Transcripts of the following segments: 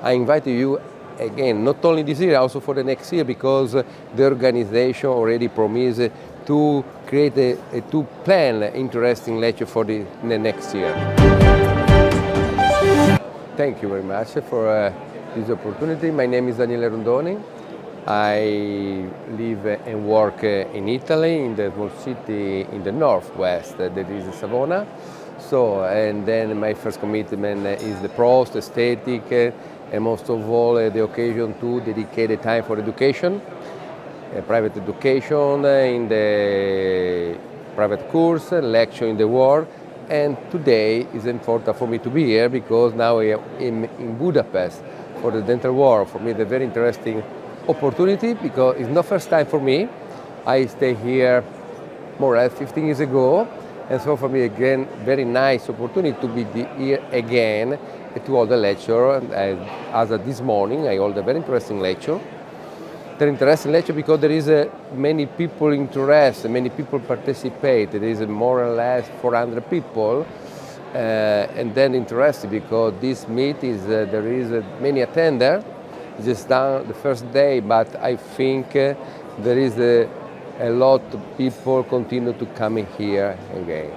I invite you again, not only this year, also for the next year, because the organization already promised to create to plan interesting lecture for the next year. Thank you very much for this opportunity. My name is Daniele Rondoni. I live and work in Italy, in the small city in the northwest, that is Savona. So, and then my first commitment is the pros, aesthetic, and most of all the occasion to dedicate the time for education, private education in the private course, lecture in the world. And today is important for me to be here because now I am in Budapest for the DentalWorld. For me, it's a very interesting opportunity because it's not first time for me. I stayed here more or less 15 years ago, and so for me again, very nice opportunity to be here again to hold a lecture. As of this morning, I hold a very interesting lecture. Very interesting lecture because there is many people interested, many people participate. There is more or less 400 people, and then interested because this meet is there is many attenders. Just done the first day, but I think there is a lot of people continue to come in here again.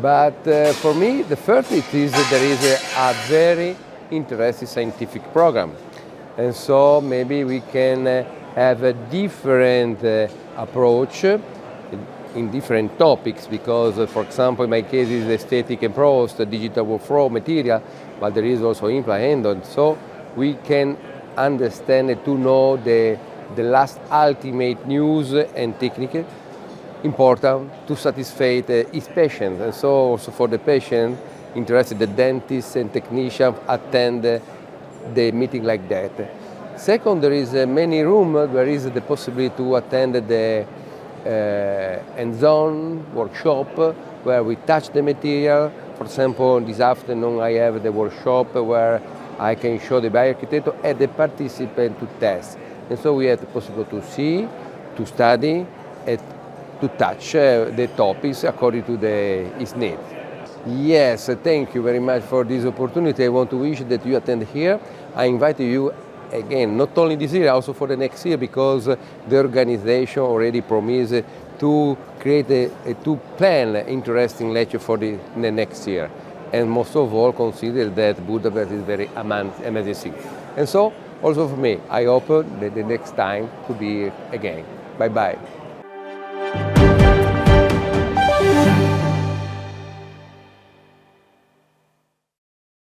But for me, the first it is there is a very interesting scientific program. And so maybe we can have a different approach in different topics because, for example, in my case is aesthetic and pros, the digital workflow material, but there is also implant and so we can understand and to know the last ultimate news and technique important to satisfy each patient. And so also for the patient interested, the dentist and technician attend the meeting like that. Second, there is many room where is the possibility to attend the hands-on workshop where we touch the material. For example, this afternoon I have the workshop where I can show the bioarchitect and the participant to test. And so we have the possibility to see, to study, and to touch the topics according to its need. Yes, thank you very much for this opportunity. I want to wish that you attend here. I invite you again, not only this year, also for the next year, because the organization already promised to create to plan interesting lecture for the next year. And most of all, consider that Budapest is very amazing city. And so, also for me, I hope that the next time to be again. Bye-bye.